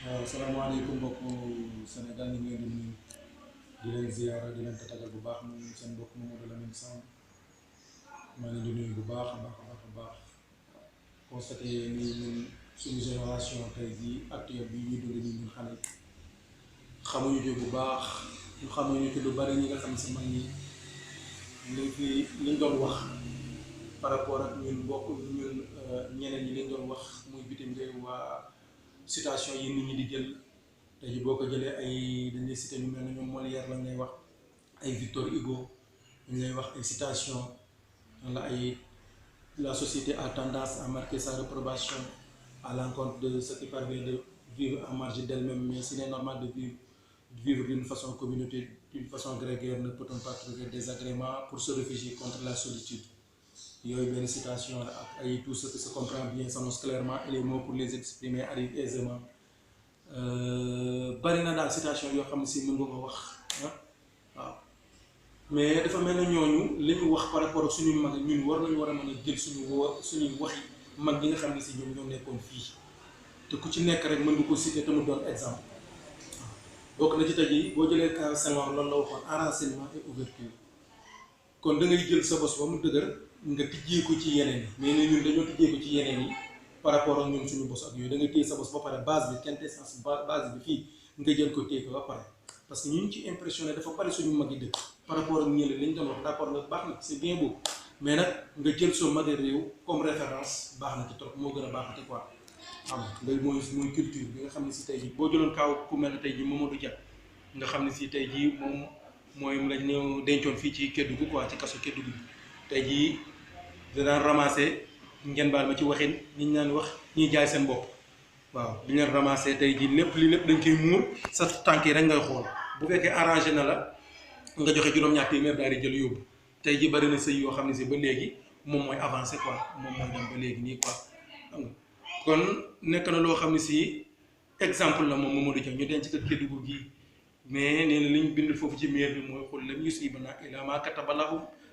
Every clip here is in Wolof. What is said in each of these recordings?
waaw salaamaaleykum mbokku Sénégal ñu ngi leen di nuyu di leen ziyaara di leen tatagal bu baax moom seen mbokk Mamadou Lamine Samb maa ngi leen di nuyu bu baax a baax a baax a baax constaté ni ñun suñu génération tey jii actuelle bi ñuy dund nii ñun xale xamuñu ci bu baax ñu xamuñu ci lu bari ñi nga xam si mag ñi liñ doon wax par rapport ak ñun mbokk ñun ñeneen ñi liñ doon wax muy bitim réew waa citation yi nit ñi di jël tey jii boo ko jëlee ay dañuy cité ñu mel ne ñoom Molière lañ lay wax ay Victor Hugo dañ lay wax ay citation wala ay la société a tendance à marquer sa réprobation à l'encontre de ce qui parvient de vivre en marge d'elle-même, mais s'il est normal de vivre d'une façon communautaire, d'une façon grégaire, ne peut-on pas trouver des agréments pour se réfugier contre la solitude. Yooyu benn citation la ak ay tout ce qui se comprend bien s'annonce clairement et les mots pour les exprimer arrivent aisément. Bari na daal citation yoo xam ne si mën nga ko wax waaw mais dafa mel ne ñooñu li ñu wax par rapport ak suñu mag ñun war nañu war a mën a jël suñuy waxi mag yi nga xam ne si ñoom ñoo nekkoon fii te ku ci nekk rek mën nga ko citer te mu doon exemple bokk na ci tey jii boo jëlee cas Senghor loolu la waxoon enracinement et ouverture kon da ngay jël sa bos ba mu dëgër nga tijjee ko ci yeneen yi mais ne ñun dañoo tijjee ko ci yeneen yi par rapport ak ñun suñu bos ak yooyu da ngay téye sa bos ba pare base bi quintessence base bi fii nga jël ko téye ko ba pare parce que ñu ngi ci impressionné dafa bari suñu mag yi dëkk par rapport ak ñële li ñu doon wax d'accord la baax na c'est bien beau mais nag nga jël soo mag réew comme référence baax na ci trop moo gën a baaxati quoi xam nga mooy culture bi nga xam ne si tey jii boo jëloon kaaw ku mel ne tey jii Mamadou Dia nga xam ne si tey jii moom mooy lañ ñëw dencoon fii ci Kédougou quoi ci kaso Kédougou bi tey jii danaan ramassé ngeen baal ma ci waxin ñi ñu naan wax ñiy jaay seen bopp waaw bi ñu leen ramassé tey jii lépp dañ koy muur sa tànk yi rek ngay xool bu fekkee arrangé na la nga joxe juróom-ñaar téeméer daal di jël yóbbu tey jii bari na sëy yoo xam ne si ba léegi moom mooy avancé quoi moom mooy dem ba léegi nii quoi xam nga kon nekk na loo xam ne si exemple la moom Mamadou Dia ñu denc ko Kédougou gii mais nee na li ñu bind foofu ci miir bi mooy xul lam yusiibanaa illaa maa kataba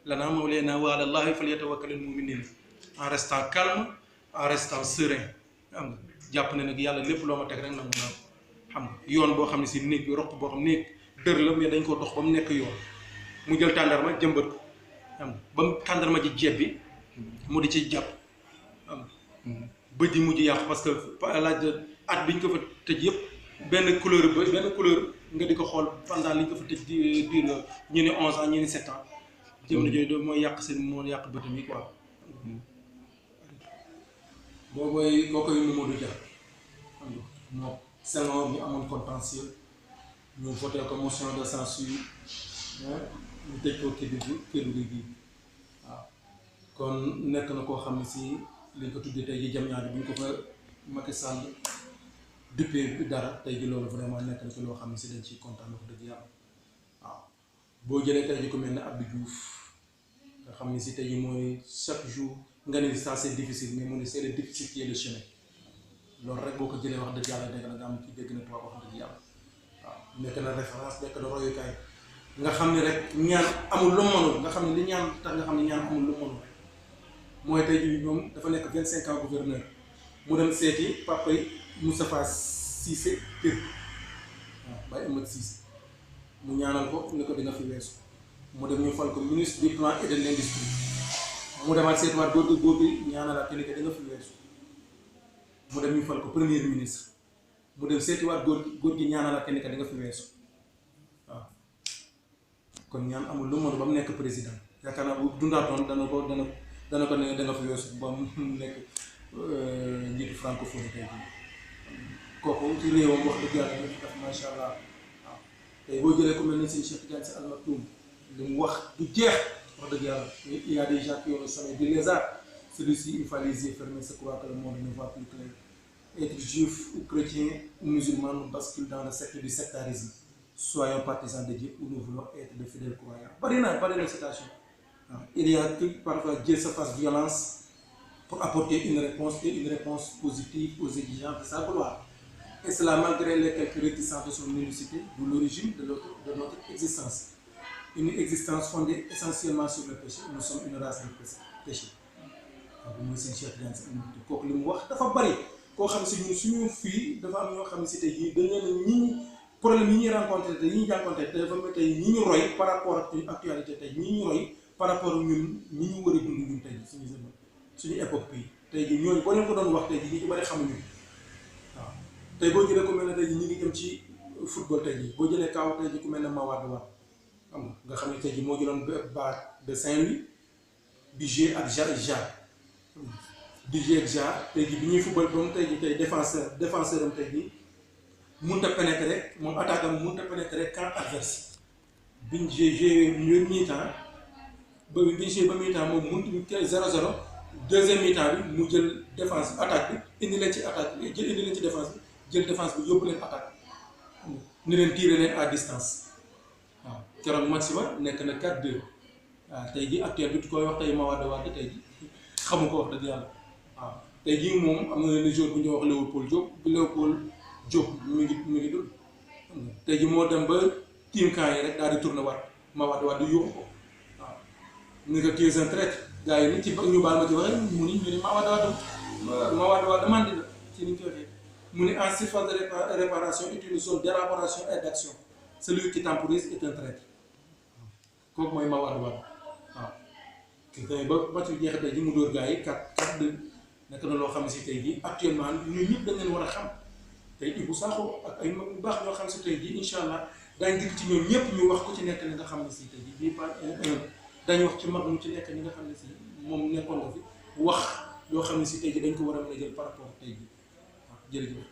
lanaa mawlaanaa wa alaa llaahi falyatawakkalil mu'minuun en restant calme en restant serein xam nga jàpp ne nag yàlla lépp loo ma teg rek nangu naa xam nga yoon boo xam ne si néeg bi roq boo xam néeg dër la mais dañ ko dox ba mu nekk yoon mu jël tàndarma jëmbat ko xam nga ba mu tàndarma ji jeeb bi mu di ci jàpp xam nga bët yi mujj yàqu parce que à l'âge de at bi ñu ko fa tëj yëpp benn couleur nga di ko xool pendant li ñu ko fa tëj diir ñu ne 11 ans ñu ne 7 ans jamono jooju mooy yàq seen moo yàq bëtam yi quoi booy Mamadou Dia xam nga moom Senghor ñu amoon contentieux ñu voté ko motion de censure ñu tëj ko Kédougou gi waaw kon nekk na koo xam ne si liñ ko tuddee tey ji Diamniadio bi ñu ko fa Macky Sall duppee dara tey ji loolu vraiment nekk na ci loo xam ne si dañ ciy kontaan wax dëgg yàlla waaw boo jëlee tey ji ku mel ne Abdou Diouf nga xam ne si tey ji mooy chaque jour nga ne ça c'est difficile mais mu ne c'est le difficile qui est le chemin loolu rek boo ko jëlee wax dëgg yàlla dégg na nga am ci dégg na tubaab wax dëgg yàlla waaw nekk na référence nekk na royukaay nga xam ne rek ñaan amul lu mënul nga xam ne li ñaan tax nga xam ne ñaan amul lu mënul mooy tey jii moom dafa nekk 25 ans gouverneur mu dem seeti papa yi Moustapha Cissé Pire waaw Baye Amath Cissé mu ñaanal ko ne ko dina fi weesu mu dem ñu fal ko ministre du plan et de l'industrie mu demaat seetiwaat góor bi ñaanalaat que ni que dina fi weesu mu dem ñu fal ko premier ministre mu dem seetiwaat góor gi ñaanalaat que ni que di nga fi weesu waaw kon ñaan amul lu mu ba mu nekk président yaakaar naa bu dundaatoon dana ko ne da nga fi weesu ba mu nekk njiitu francophonie tey jii kooku ci réewam wax dëgg yàlla def macha allah waaw tey boo jëlee ku mel ni sëñ Cheikh Tidiane Sy Al Maktoum li mu wax du jeex wax dëgg yàlla il y a des gens qui ont le sommeil du lézard celui-ci il faut les yeux fermés se croire que le monde ne voit plus clair être juif ou chrétien ou musulman nous bascule dans le secte du sectarisme soyons partisans de Dieu ou nous voulons être de fidèles croyants bari na citation waaw il y a que parfois Dieu se fasse violence pour apporter une réponse positive aux exigences de sa gloire. Et cela malgré les quelques réticences de son unicité, d'où l'origine de notre existence. Une existence fondée essentiellement sur le péché. Nous sommes une race de péché. Donc mooy seen Cheikh Tidiane Sy kooku li mu wax dafa bari koo xam si ñun suñu fii dafa am ñoo xam ne si tey jii dañ leen ñi problème yi ñuy rencontré te yi ñuy jànkonte te dafa mel tey ñi ñu roy par rapport ak actualité tey ñi ñu roy par rapport ak ñun ñi ñu war a dund ñun tey jii suñu époque bii tey jii ñooñu boo leen ko doon wax tey jii ñi ci bari xamuñu waaw tey boo jëlee ku mel ne tey jii ñi ngi jëm ci football tey jii boo jëlee kaw tey jii ku mel ne Mawade Wade xam nga xam ne tey jii moo jëloon baat de Saint-Louis di jouer ak di jouer ak tey jii bi ñuy football doom tey jii tey défenseur am tey jii mënut a pénétrer moom attaque am mënut a pénétrer camp adverse biñ joué mi-temps ba mi-temps moom mënut 0-0 deuxième mi-temps bi mu jël défense attaque bi indi leen ci attaque bi indi leen ci défense bi jël défense bi yóbbu leen attaque ni leen tirer leen à distance waaw keroog match ba nekk na 4-2 waaw tey jii actuel bi tu koy wax tey Mawade Wade tey jii xamu ko wax dëgg yàlla waaw tey jii moom am na leen jour bu ñuy wax Léopold Diop mi ngi dul tey jii moo dem ba team camp yi rek daal di tourné waat Mawade Wade yuuxu ko waaw ni ko tu es un traître gars yi ni ci ñu baal ma ci waxee mu ni ñu ni Mawade Wade mandi la ci ni ñu koy waxee mu ni en surface de réparation est une zone d'élaboration et d'action celui qui temporise est un traître kooku mooy Mawade Wade waaw tey ba match bi jeexee tey jii mu dóor gars yi 4-2 nekk na loo xam ne si tey jii actuellement ñun ñëpp dañ leen war a xam tey Ibou Sakho ak ay mag yu baax ñoo xam si tey jii incha allah daañu dikk ci ñoom ñëpp ñu wax ku ci nekk li nga xam ne si tey jii bii par dañu wax ci mag mu ci nekk ñi nga xam ne si moom nekkoon nga fi wax yoo xam ne si tey jii dañ ko war a mën a jël par rapport tey jii waaw jërëjëf.